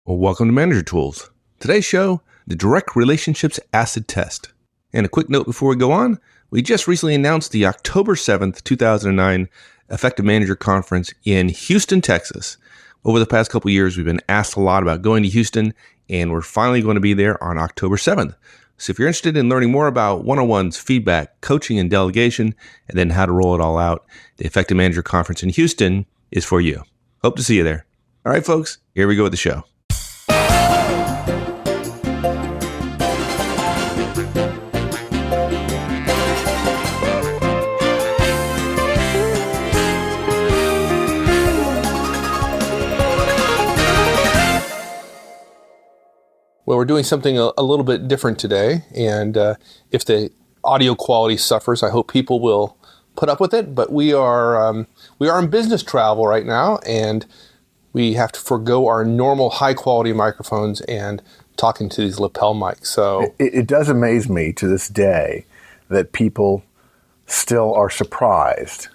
Well, welcome to Manager Tools. Today's show, the Direct Relationships Acid Test. And a quick note before we go on, we just recently announced the October 7th, 2009 Effective Manager Conference in Houston, Texas. Over the past couple years, we've been asked a lot about going to Houston, and we're finally going to be there on October 7th. So if you're interested in learning more about one-on-ones, feedback, coaching, and delegation, and then how to roll it all out, the Effective Manager Conference in Houston is for you. Hope to see you there. All right, folks, here we go with the show. Well, we're doing something a little bit different today, and if the audio quality suffers, I hope people will put up with it. But we are in business travel right now, and we have to forego our normal high-quality microphones and talking to these lapel mics. So it does amaze me to this day that people still are surprised,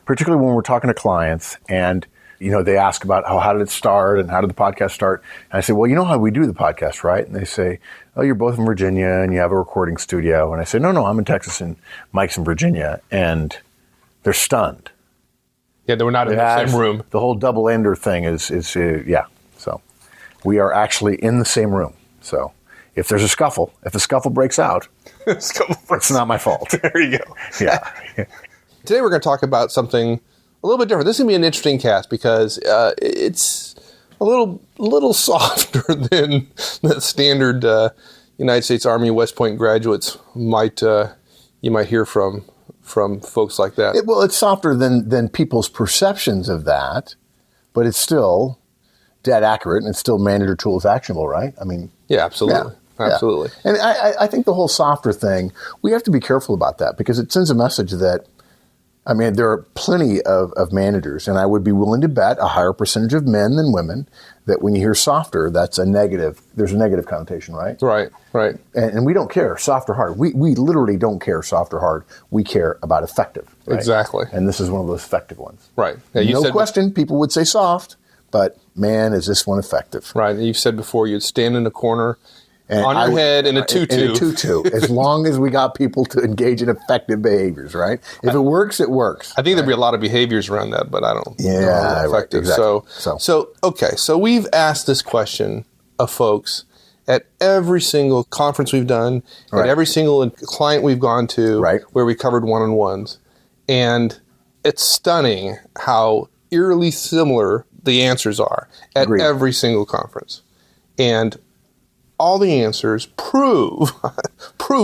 particularly when we're talking to clients and they ask about, how did it start and how did the podcast start? And I say, well, you know how we do the podcast, right? And they say, oh, you're both in Virginia and you have a recording studio. And I say, no, I'm in Texas and Mike's in Virginia. And they're stunned. Yeah, they were not in the same room. The whole double-ender thing is. So we are actually in the same room. So if there's a scuffle, if the scuffle breaks out, it's not my fault. There you go. Yeah. Today we're going to talk about something a little bit different. This is going to be an interesting cast because it's a little softer than the standard United States Army West Point graduates you might hear from folks like that. It's softer than people's perceptions of that, but it's still dead accurate and it's still Manager Tools actionable, right? I mean, yeah, absolutely. Yeah. Absolutely. And I think the whole softer thing, we have to be careful about that because it sends a message that, there are plenty of managers, and I would be willing to bet a higher percentage of men than women that when you hear softer, that's a negative. There's a negative connotation, right? Right. And we don't care, soft or hard. We literally don't care, soft or hard. We care about effective. Right? Exactly. And this is one of those effective ones. Right. Yeah, no question, people would say soft, but man, is this one effective. Right. And you've said before, you'd stand in a corner on your head in a tutu. In a tutu, as long as we got people to engage in effective behaviors, right? If it works, it works. I think there'd be a lot of behaviors around that, but I don't know how effective. Right, exactly. So we've asked this question of folks at every single conference we've done, at every single client we've gone to, where we covered one-on-ones. And it's stunning how eerily similar the answers are at every single conference. And all the answers prove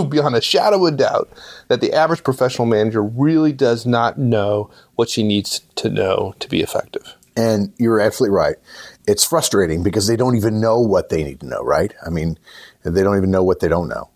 beyond a shadow of a doubt that the average professional manager really does not know what she needs to know to be effective. And you're absolutely right. It's frustrating because they don't even know what they need to know, right? They don't even know what they don't know.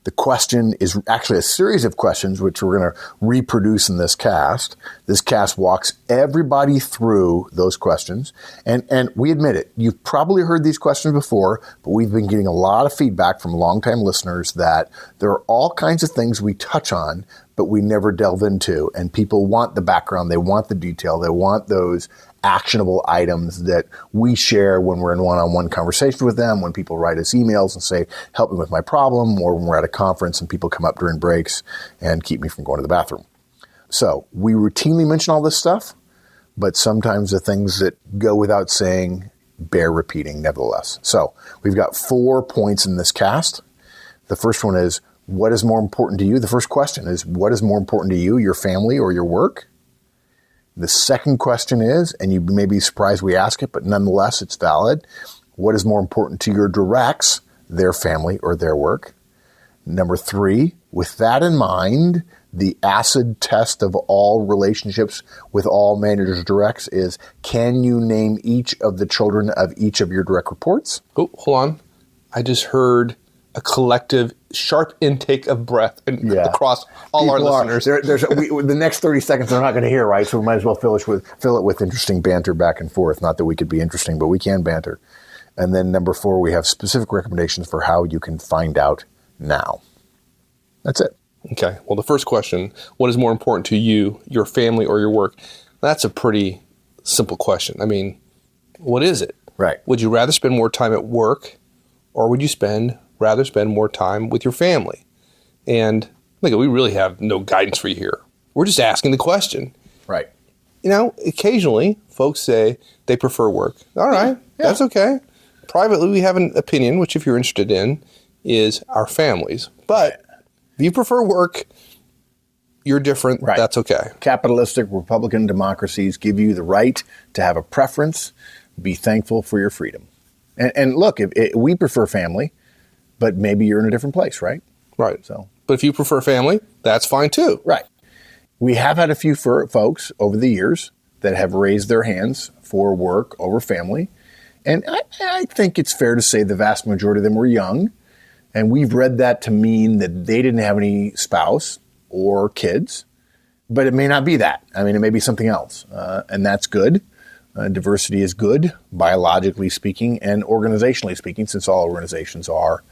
The question is actually a series of questions which we're going to reproduce in this cast. This cast walks everybody through those questions. And we admit it, you've probably heard these questions before, but we've been getting a lot of feedback from longtime listeners that there are all kinds of things we touch on, but we never delve into. And people want the background, they want the detail, they want those actionable items that we share when we're in one-on-one conversation with them, when people write us emails and say, help me with my problem, or when we're at a conference and people come up during breaks and keep me from going to the bathroom. So we routinely mention all this stuff, but sometimes the things that go without saying bear repeating nevertheless. So we've got 4 points in this cast. The first one is, what is more important to you? The first question is, what is more important to you, your family or your work? The second question is, and you may be surprised we ask it, but nonetheless it's valid, what is more important to your directs, their family or their work? Number 3, with that in mind, the acid test of all relationships with all managers' directs is, can you name each of the children of each of your direct reports? Oh, hold on. I just heard a collective sharp intake of breath across all people our listeners. The next 30 seconds they're not going to hear, right? So we might as well fill it with interesting banter back and forth. Not that we could be interesting, but we can banter. And then number 4, we have specific recommendations for how you can find out now. That's it. Okay. Well, the first question, what is more important to you, your family, or your work? That's a pretty simple question. I mean, what is it? Right. Would you rather spend more time at work, or would you rather spend more time with your family? And we really have no guidance for you here. We're just asking the question. Right. Occasionally folks say they prefer work. All right, Yeah. That's okay. Privately, we have an opinion, which if you're interested in, is our families. But if you prefer work, you're different. Right. That's okay. Capitalistic Republican democracies give you the right to have a preference. Be thankful for your freedom. And look, we prefer family, but maybe you're in a different place, right? Right. So, but if you prefer family, that's fine too. right. We have had a few folks over the years that have raised their hands for work over family. And I think it's fair to say the vast majority of them were young. And we've read that to mean that they didn't have any spouse or kids. But it may not be that. I mean, it may be something else. And that's good. Diversity is good, biologically speaking, and organizationally speaking, since all organizations are,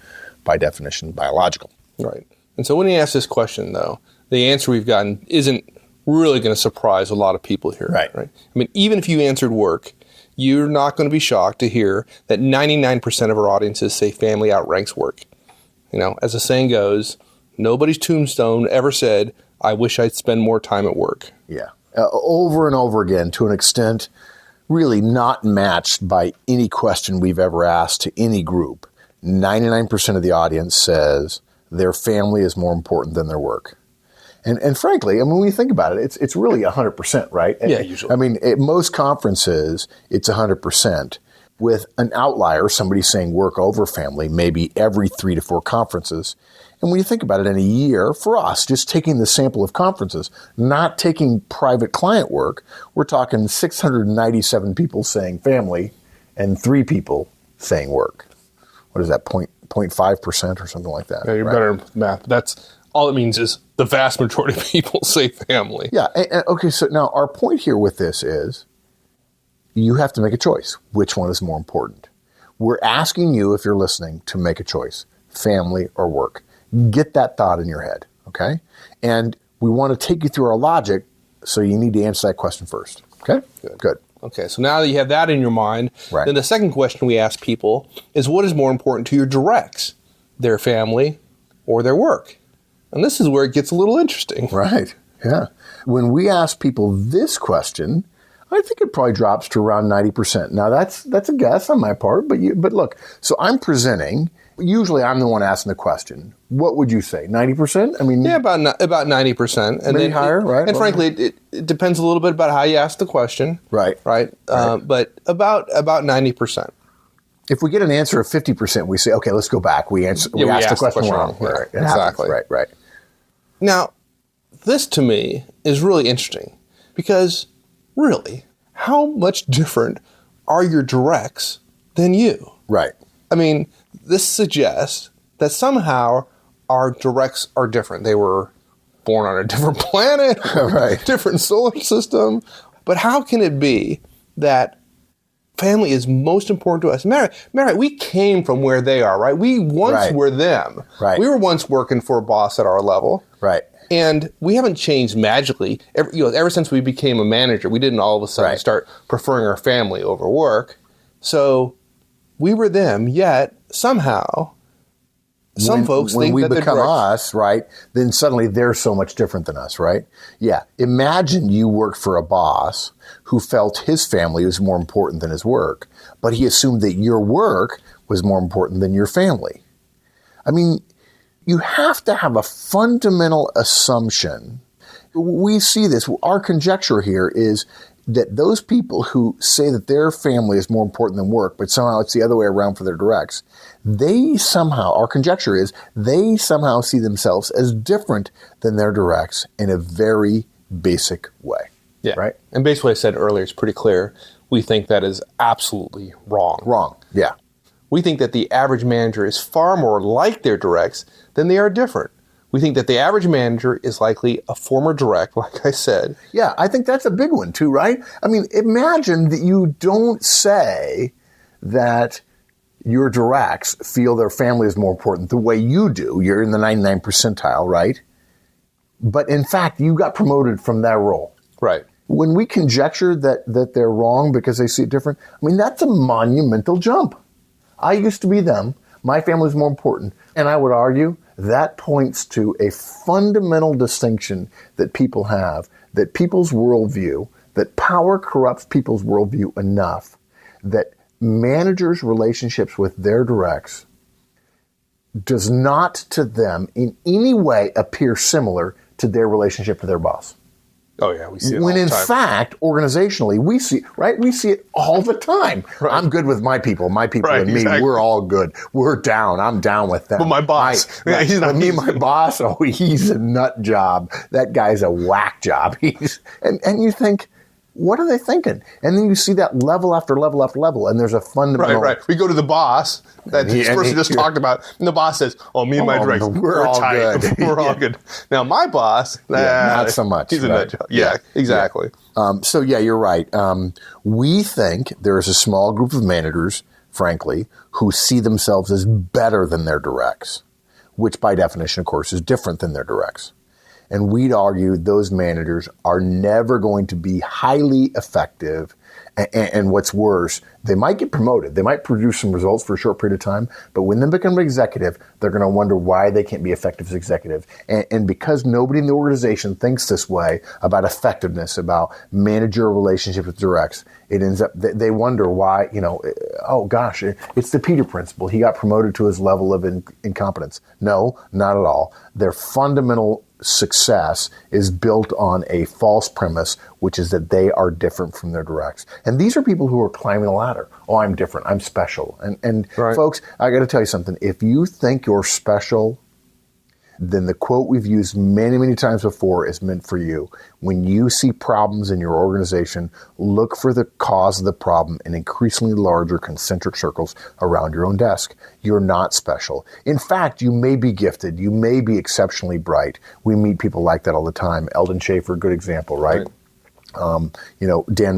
by definition, biological. Right. And so when you ask this question, though, the answer we've gotten isn't really going to surprise a lot of people here. Right. I mean, even if you answered work, you're not going to be shocked to hear that 99% of our audiences say family outranks work. As the saying goes, nobody's tombstone ever said, I wish I'd spend more time at work. Yeah. Over and over again, to an extent really not matched by any question we've ever asked to any group. 99% of the audience says their family is more important than their work. And frankly, I mean, when you think about it, it's really 100%, right? Yeah, usually. I mean, at most conferences, it's 100%. With an outlier, somebody saying work over family, maybe every 3 to 4 conferences. And when you think about it in a year, for us, just taking the sample of conferences, not taking private client work, we're talking 697 people saying family and 3 people saying work. What is that, 0.5% or something like that? Yeah, you're right? better at math. That's all it means is the vast majority of people say family. Yeah. Okay, so now our point here with this is you have to make a choice. Which one is more important? We're asking you, if you're listening, to make a choice, family or work. Get that thought in your head, okay? And we want to take you through our logic, so you need to answer that question first, okay? Good. Okay, so now that you have that in your mind, Right. then the second question we ask people is, what is more important to your directs, their family or their work? And this is where it gets a little interesting. Right, yeah. When we ask people this question, I think it probably drops to around 90%. Now, that's a guess on my part, but look, so I'm presenting. Usually I'm the one asking the question. What would you say, 90%? I mean, Yeah, about 90%. And maybe higher, right? And frankly, it depends a little bit about how you ask the question. Right. But about 90%. If we get an answer of 50%, we say, okay, let's go back. We asked the question wrong. Yeah, Right. It exactly. happens. Right. Now, this to me is really interesting because really, how much different are your directs than you? Right. I mean, this suggests that somehow our directs are different. They were born on a different planet, Right. different solar system. But how can it be that family is most important to us? Mary, we came from where they are, right? We once Right. were them. Right. We were once working for a boss at our level. Right. And we haven't changed magically. Ever since we became a manager, we didn't all of a sudden Right. start preferring our family over work. So we were them, yet somehow some folks when think we that become they're us, right, then suddenly they're so much different than us, right? Yeah. Imagine you worked for a boss who felt his family was more important than his work, but he assumed that your work was more important than your family. I mean, you have to have a fundamental assumption. We see this. Our conjecture here is that those people who say that their family is more important than work, but somehow it's the other way around for their directs, our conjecture is they somehow see themselves as different than their directs in a very basic way. Yeah. Right? And basically what I said earlier is pretty clear. We think that is absolutely wrong. Wrong. Yeah. We think that the average manager is far more like their directs than they are different. We think that the average manager is likely a former direct, like I said. Yeah, I think that's a big one too, right? I mean, imagine that you don't say that your directs feel their family is more important the way you do. You're in the 99th percentile, right? But in fact, you got promoted from that role. Right. When we conjecture that they're wrong because they see it different, I mean, that's a monumental jump. I used to be them. My family is more important. And I would argue that points to a fundamental distinction that people have, that people's worldview, that power corrupts people's worldview enough that managers' relationships with their directs does not to them in any way appear similar to their relationship to their boss. Oh, yeah, we see it when all the in time. fact, organizationally, we see it all the time. Right. I'm good with my people Right, and me, exactly. we're all good. We're down. I'm down with them. But my boss, Right. he's not- But me and my boss, he's a nut job. That guy's a whack job. And you think, what are they thinking? And then you see that level after level after level, and there's a fundamental... Right. We go to the boss that this person just talked about, and the boss says, "Oh, me and my director, we're all tight. good. We're all good." Now, my boss, not so much. He's a right? nut job. Yeah, exactly. So you're right. We think there is a small group of managers, frankly, who see themselves as better than their directs, which by definition, of course, is different than their directs. And we'd argue those managers are never going to be highly effective. And what's worse, they might get promoted. They might produce some results for a short period of time. But when they become an executive, they're going to wonder why they can't be effective as executive. And because nobody in the organization thinks this way about effectiveness, about managerial relationship with directs, it ends up, they wonder why, oh gosh, it's the Peter principle. He got promoted to his level of incompetence. No, not at all. Their fundamental success is built on a false premise, which is that they are different from their directs. And these are people who are climbing the ladder. Oh, I'm different. I'm special. And Right. Folks, I got to tell you something. If you think you're special, then the quote we've used many, many times before is meant for you. When you see problems in your organization, look for the cause of the problem in increasingly larger concentric circles around your own desk. You're not special. In fact, you may be gifted. You may be exceptionally bright. We meet people like that all the time. Eldon Schaefer, good example, right? Dan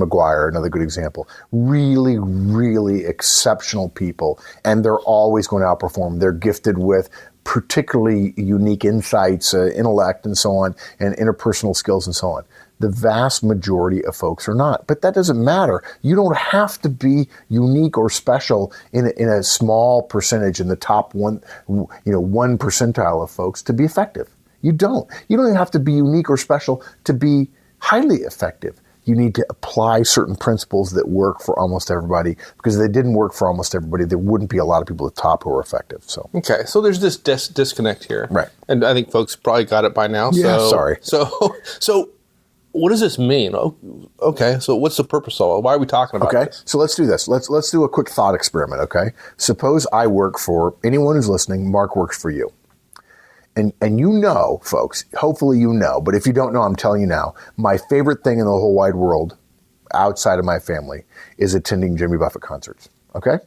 McGuire, another good example. Really, really exceptional people, and they're always going to outperform. They're gifted with particularly unique insights, intellect, and so on, and interpersonal skills and so on. The vast majority of folks are not, but that doesn't matter. You don't have to be unique or special in a small percentage in the top one percentile of folks to be effective. You don't. You don't even have to be unique or special to be highly effective. You need to apply certain principles that work for almost everybody, because if they didn't work for almost everybody, there wouldn't be a lot of people at the top who are effective. So Okay, so there's this disconnect here. Right. And I think folks probably got it by now. Yeah, so, sorry. So what does this mean? Oh, okay, so what's the purpose of it? Why are we talking about Okay, this? so let's do this. Let's do a quick thought experiment, okay? Suppose I work for, anyone who's listening, Mark works for you. And you know, folks, hopefully you know, but if you don't know, I'm telling you now, my favorite thing in the whole wide world, outside of my family, is attending Jimmy Buffett concerts, okay?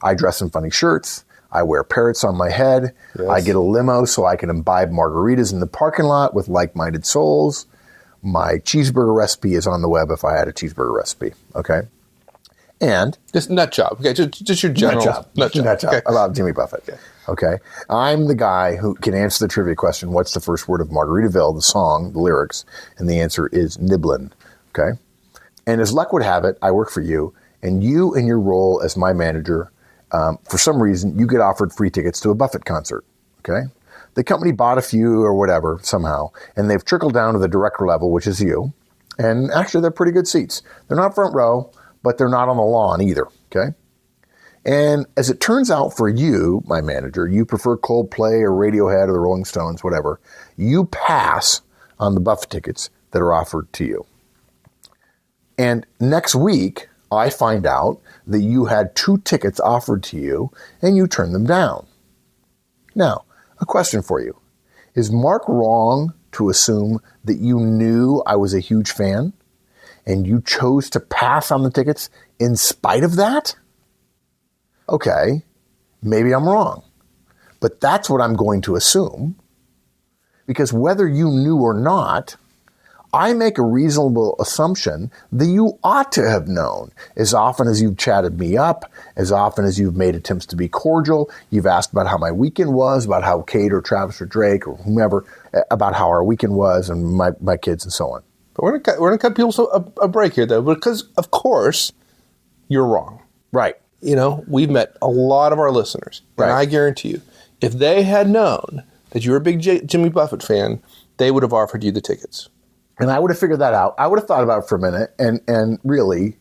I dress in funny shirts. I wear parrots on my head. Yes. I get a limo so I can imbibe margaritas in the parking lot with like-minded souls. My cheeseburger recipe is on the web if I had a cheeseburger recipe, okay? And Just nut job. Okay, just your general nut job. Okay. About Jimmy Buffett. Okay. I'm the guy who can answer the trivia question, what's the first word of Margaritaville, the song, the lyrics? And the answer is nibblin. Okay. And as luck would have it, I work for you, and you in your role as my manager, for some reason, you get offered free tickets to a Buffett concert. Okay. The company bought a few or whatever somehow, and they've trickled down to the director level, which is you. And actually, they're pretty good seats. They're not front row, but they're not on the lawn either. Okay. And as it turns out for you, my manager, you prefer Coldplay or Radiohead or the Rolling Stones, whatever. You pass on the Buffett tickets that are offered to you. And next week, I find out that you had 2 tickets offered to you and you turned them down. Now, a question for you. Is Mark wrong to assume that you knew I was a huge fan and you chose to pass on the tickets in spite of that? Okay, maybe I'm wrong, but that's what I'm going to assume, because whether you knew or not, I make a reasonable assumption that you ought to have known. As often as you've chatted me up, as often as you've made attempts to be cordial, you've asked about how my weekend was, about how Kate or Travis or Drake or whomever, about how our weekend was and my kids and so on. But we're gonna cut people a break here, though, because, of course, you're wrong. Right. We've met a lot of our listeners, and I guarantee you, if they had known that you're a big Jimmy Buffett fan, they would have offered you the tickets. And I would have figured that out. I would have thought about it for a minute, and really,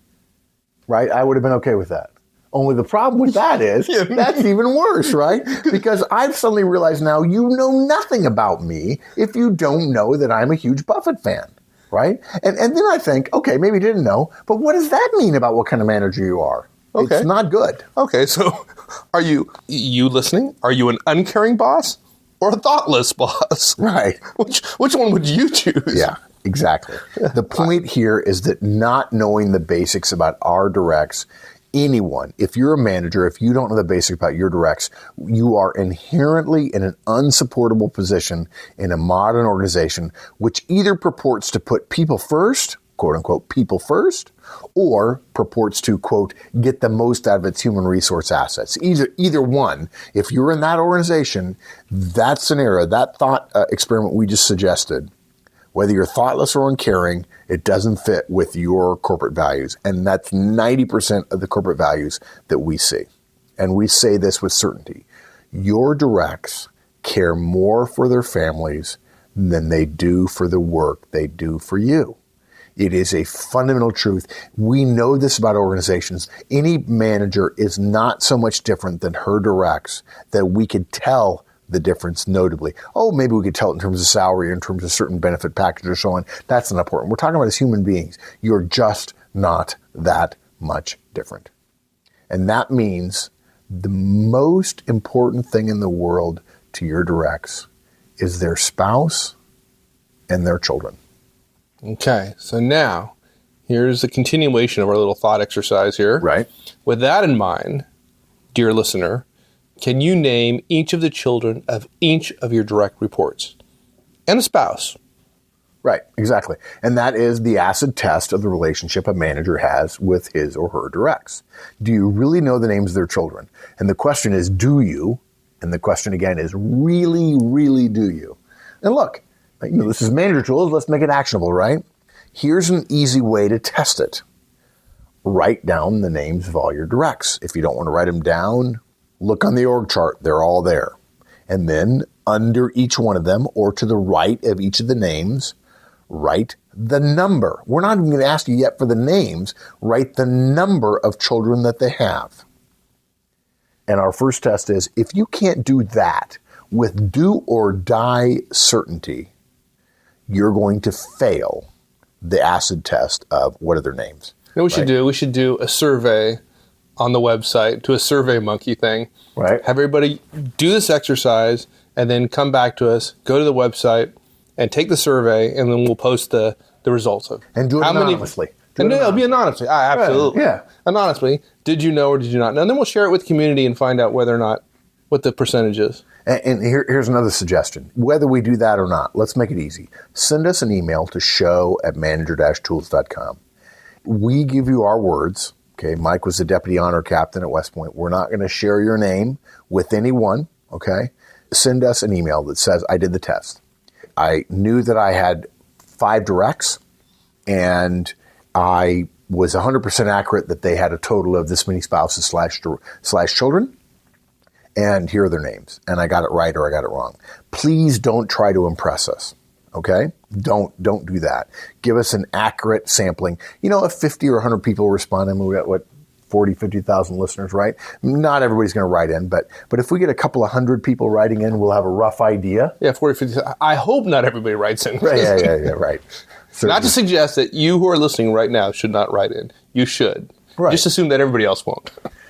right, I would have been okay with that. Only the problem with that is that's even worse, right? Because I've suddenly realized now you know nothing about me if you don't know that I'm a huge Buffett fan, right? And then I think, okay, maybe you didn't know, but what does that mean about what kind of manager you are? Okay. It's not good. Okay, so are you listening? Are you an uncaring boss or a thoughtless boss? Right. Which one would you choose? Yeah, exactly. The point here is that not knowing the basics about our directs, anyone, if you're a manager, if you don't know the basics about your directs, you are inherently in an unsupportable position in a modern organization, which either purports to put people first, quote unquote, people first, or purports to, quote, get the most out of its human resource assets. Either one, if you're in that organization, that scenario, that thought experiment we just suggested, whether you're thoughtless or uncaring, it doesn't fit with your corporate values. And that's 90% of the corporate values that we see. And we say this with certainty. Your directs care more for their families than they do for the work they do for you. It is a fundamental truth. We know this about organizations. Any manager is not so much different than her directs that we could tell the difference notably. Oh, maybe we could tell it in terms of salary, in terms of certain benefit package or so on. That's not important. We're talking about as human beings. You're just not that much different. And that means the most important thing in the world to your directs is their spouse and their children. Okay, so now here's a continuation of our little thought exercise here. Right. With that in mind, dear listener, can you name each of the children of each of your direct reports? And a spouse. Right, exactly. And that is the acid test of the relationship a manager has with his or her directs. Do you really know the names of their children? And the question is, do you? And the question again is, really, really do you? And look, this is manager tools. Let's make it actionable, right? Here's an easy way to test it. Write down the names of all your directs. If you don't want to write them down, look on the org chart. They're all there. And then under each one of them, or to the right of each of the names, write the number. We're not even going to ask you yet for the names. Write the number of children that they have. And our first test is, if you can't do that with do or die certainty, you're going to fail the acid test of what are their names. You know what we should do? We should do a survey on the website, do a Survey Monkey thing. Right. Have everybody do this exercise and then come back to us, go to the website and take the survey, and then we'll post the results of it. And do it anonymously. It'll be anonymously. Absolutely. Yeah. Anonymously. Did you know or did you not know? And then we'll share it with the community and find out whether or not, what the percentage is. And here's another suggestion. Whether we do that or not, let's make it easy. Send us an email to show@manager-tools.com. We give you our words. Okay, Mike was the deputy honor captain at West Point. We're not going to share your name with anyone. Okay, send us an email that says, I did the test. I knew that I had 5 directs, and I was 100% accurate that they had a total of this many spouses slash children. And here are their names. And I got it right or I got it wrong. Please don't try to impress us. Okay? Don't do that. Give us an accurate sampling. If 50 or 100 people respond, and we got 40, 50,000 listeners, right? Not everybody's going to write in, but if we get a couple of 100 people writing in, we'll have a rough idea. Yeah, 40, 50. I hope not everybody writes in. Right, yeah, right. Certainly. Not to suggest that you who are listening right now should not write in. You should. Right. Just assume that everybody else won't.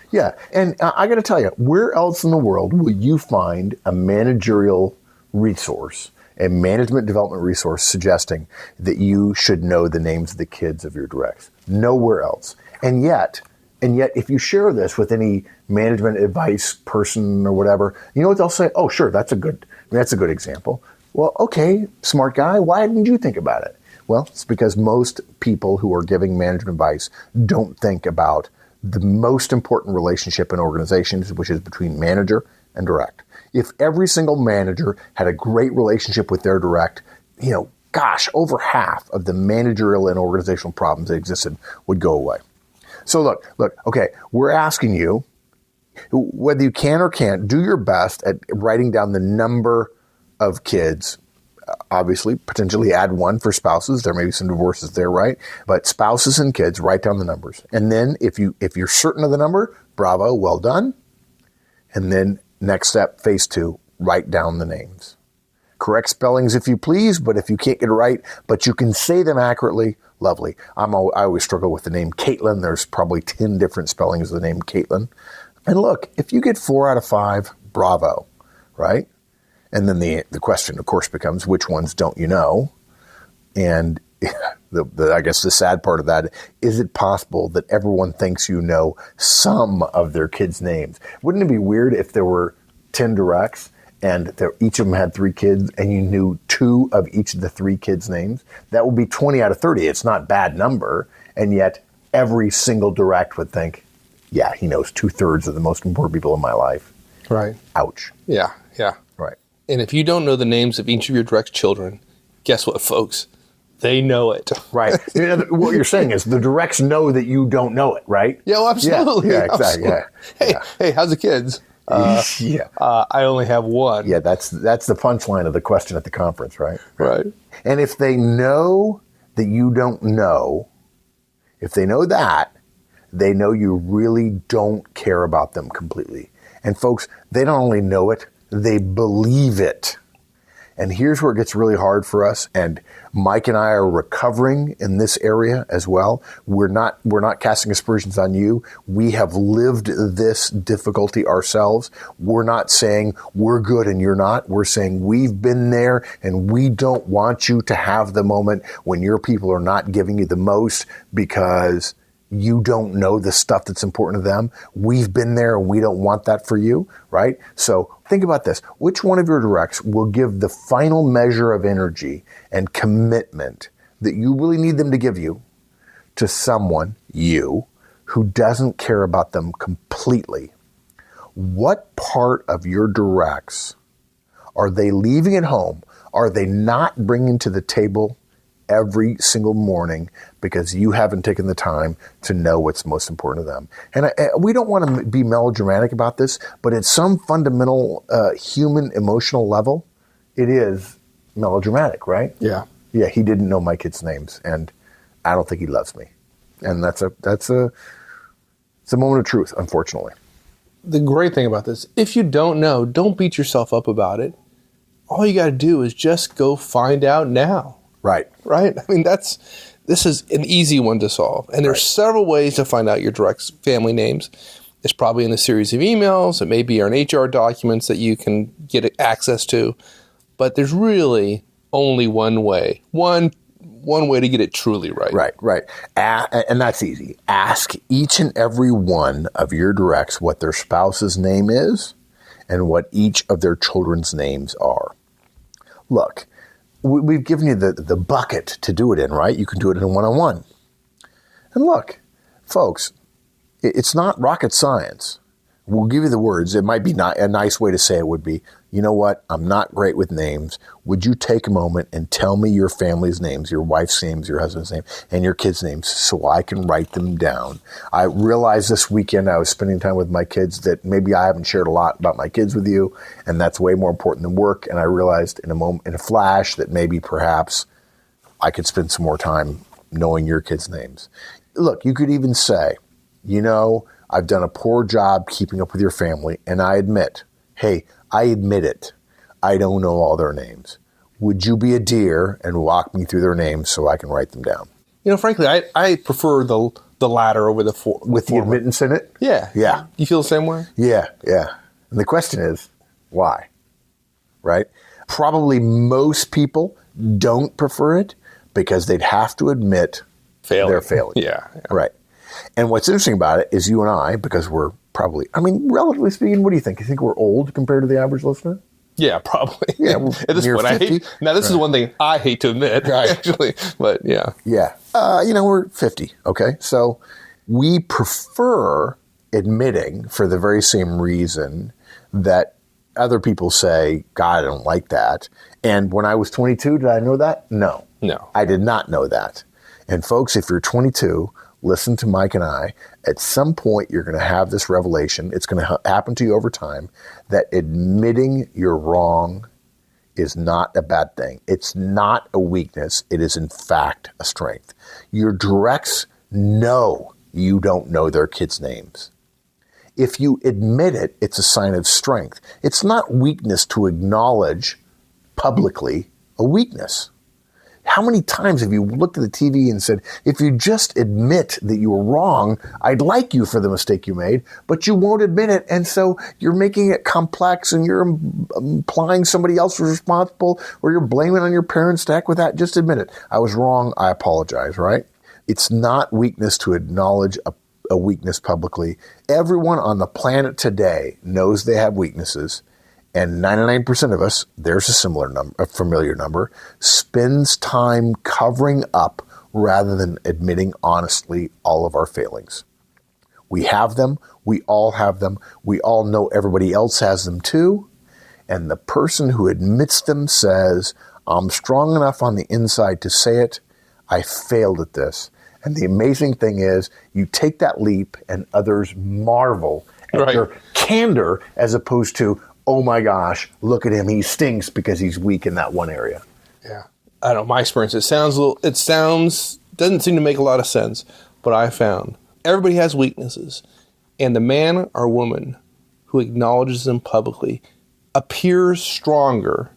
Yeah, and I got to tell you, where else in the world will you find a managerial resource, a management development resource suggesting that you should know the names of the kids of your directs? Nowhere else. And yet, if you share this with any management advice person or whatever, you know what they'll say? Oh, sure, that's a good example. Well, okay, smart guy, why didn't you think about it? Well, it's because most people who are giving management advice don't think about the most important relationship in organizations, which is between manager and direct. If every single manager had a great relationship with their direct, gosh, over half of the managerial and organizational problems that existed would go away. So look, okay, we're asking you, whether you can or can't, do your best at writing down the number of kids. Obviously, potentially add one for spouses. There may be some divorces there, right? But spouses and kids, write down the numbers. And then if you're certain of the number, bravo, well done. And then next step, phase 2, write down the names. Correct spellings if you please, but if you can't get it right, but you can say them accurately, lovely. I always struggle with the name Caitlin. There's probably 10 different spellings of the name Caitlin. And look, if you get 4 out of 5, bravo, right? And then the question, of course, becomes, which ones don't you know? And I guess the sad part of that, is it possible that everyone thinks you know some of their kids' names? Wouldn't it be weird if there were 10 directs and each of them had 3 kids and you knew 2 of each of the 3 kids' names? That would be 20 out of 30. It's not a bad number. And yet every single direct would think, yeah, he knows 2/3 of the most important people in my life. Right. Ouch. Yeah. Right. And if you don't know the names of each of your direct children, guess what, folks? They know it. Right. What you're saying is the directs know that you don't know it, right? Yeah, well, absolutely. Yeah, exactly. Absolutely. Hey, how's the kids? I only have one. Yeah, that's the punchline of the question at the conference, right? Right. And if they know that you don't know, if they know that, they know you really don't care about them completely. And folks, they don't only know it, they believe it. And here's where it gets really hard for us. And Mike and I are recovering in this area as well. We're not casting aspersions on you. We have lived this difficulty ourselves. We're not saying we're good and you're not. We're saying we've been there and we don't want you to have the moment when your people are not giving you the most because you don't know the stuff that's important to them. We've been there and we don't want that for you, right? So think about this. Which one of your directs will give the final measure of energy and commitment that you really need them to give you to someone, you, who doesn't care about them completely? What part of your directs are they leaving at home? Are they not bringing to the table every single morning because you haven't taken the time to know what's most important to them? And we don't want to be melodramatic about this, but at some fundamental human emotional level, it is melodramatic, right? Yeah. Yeah, he didn't know my kids' names, and I don't think he loves me. And it's a moment of truth, unfortunately. The great thing about this, if you don't know, don't beat yourself up about it. All you got to do is just go find out now. Right. Right? I mean, this is an easy one to solve. And there's several ways to find out your direct family names. It's probably in a series of emails. It may be in HR documents that you can get access to. But there's really only one way. One way to get it truly right. Right. And that's easy. Ask each and every one of your directs what their spouse's name is and what each of their children's names are. Look, we've given you the bucket to do it in, right? You can do it in one-on-one. And look, folks, it's not rocket science. We'll give you the words. It might be not a nice way to say it would be, you know what? I'm not great with names. Would you take a moment and tell me your family's names, your wife's names, your husband's name, and your kids' names so I can write them down? I realized this weekend I was spending time with my kids that maybe I haven't shared a lot about my kids with you, and that's way more important than work. And I realized in a flash that maybe perhaps I could spend some more time knowing your kids' names. Look, you could even say, you know, I've done a poor job keeping up with your family, and I admit it. I don't know all their names. Would you be a dear and walk me through their names so I can write them down? You know, frankly, I prefer the latter over the former. With the admittance in it? Yeah. Yeah. You feel the same way? Yeah. And the question is, why? Right? Probably most people don't prefer it because they'd have to admit they're failing. Yeah. Right. And what's interesting about it is you and I, because we're probably, relatively speaking, what do you think? You think we're old compared to the average listener? Yeah, probably. Yeah, at this point, 50. This is one thing I hate to admit, actually. But yeah. Yeah. We're 50, okay? So we prefer admitting for the very same reason that other people say, God, I don't like that. And when I was 22, did I know that? No. I did not know that. And folks, if you're 22, listen to Mike and I. At some point, you're going to have this revelation. It's going to happen to you over time that admitting you're wrong is not a bad thing. It's not a weakness. It is, in fact, a strength. Your directs know you don't know their kids' names. If you admit it, it's a sign of strength. It's not weakness to acknowledge publicly a weakness. How many times have you looked at the TV and said, if you just admit that you were wrong, I'd like you for the mistake you made, but you won't admit it. And so you're making it complex and you're implying somebody else was responsible, or you're blaming on your parents to heck with that. Just admit it. I was wrong. I apologize, right? It's not weakness to acknowledge a weakness publicly. Everyone on the planet today knows they have weaknesses. And 99% of us, there's a similar number, a familiar number, spends time covering up rather than admitting honestly all of our failings. We have them. We all have them. We all know everybody else has them too. And the person who admits them says, I'm strong enough on the inside to say it. I failed at this. And the amazing thing is you take that leap and others marvel at your candor as opposed to, oh my gosh, look at him. He stinks because he's weak in that one area. Yeah. I don't know. My experience, doesn't seem to make a lot of sense, but I found everybody has weaknesses. And the man or woman who acknowledges them publicly appears stronger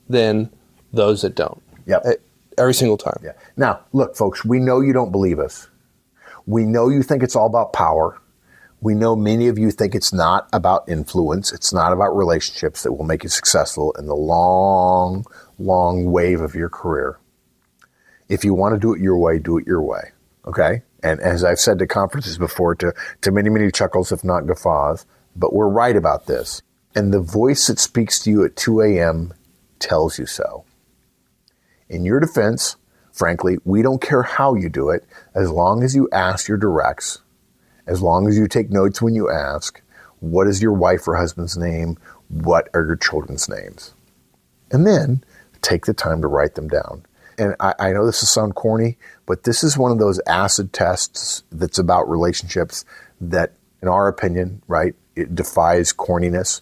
than those that don't. Yep. Every single time. Yeah. Now, look, folks, we know you don't believe us. We know you think it's all about power. We know many of you think it's not about influence. It's not about relationships that will make you successful in the long, long wave of your career. If you want to do it your way, do it your way. Okay? And as I've said to conferences before, to many, many chuckles, if not guffaws, but we're right about this. And the voice that speaks to you at 2 a.m. tells you so. In your defense, frankly, we don't care how you do it, as long as you ask your directs. As long as you take notes when you ask, what is your wife or husband's name? What are your children's names? And then take the time to write them down. And I know this will sound corny, but this is one of those acid tests that's about relationships that, in our opinion, right, it defies corniness.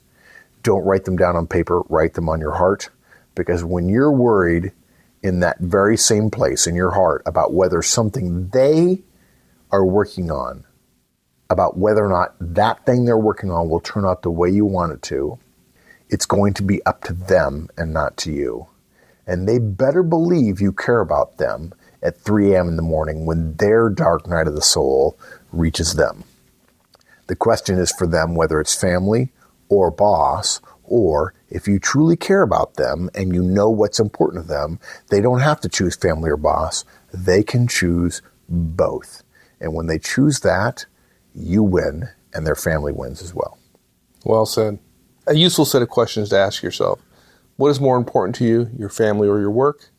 Don't write them down on paper, write them on your heart. Because when you're worried in that very same place in your heart about whether something they are working on, about whether or not that thing they're working on will turn out the way you want it to, it's going to be up to them and not to you. And they better believe you care about them at 3 a.m. in the morning when their dark night of the soul reaches them. The question is for them whether it's family or boss, or if you truly care about them and you know what's important to them, they don't have to choose family or boss. They can choose both. And when they choose that, you win, and their family wins as well. Well said. A useful set of questions to ask yourself. What is more important to you, your family or your work?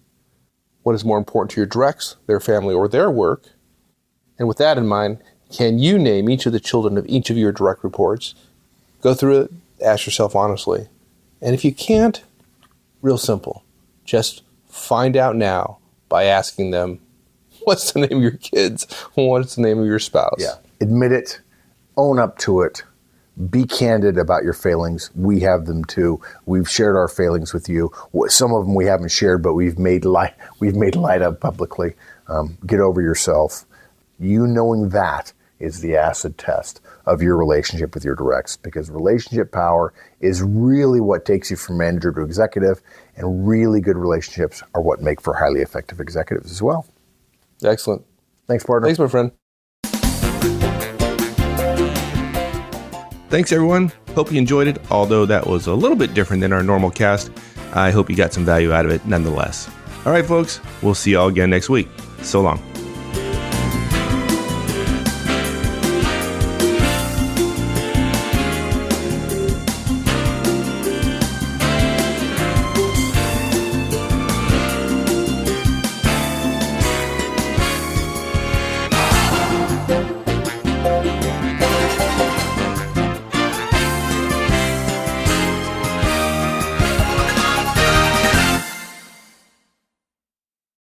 What is more important to your directs, their family or their work? And with that in mind, can you name each of the children of each of your direct reports? Go through it, ask yourself honestly. And if you can't, real simple. Just find out now by asking them, what's the name of your kids? What's the name of your spouse? Yeah. Admit it, own up to it, be candid about your failings. We have them too. We've shared our failings with you. Some of them we haven't shared, but we've made light of publicly. Get over yourself. You knowing that is the acid test of your relationship with your directs, because relationship power is really what takes you from manager to executive, and really good relationships are what make for highly effective executives as well. Excellent. Thanks, partner. Thanks, my friend. Thanks, everyone. Hope you enjoyed it, although that was a little bit different than our normal cast. I hope you got some value out of it nonetheless. All right, folks, we'll see you all again next week. So long.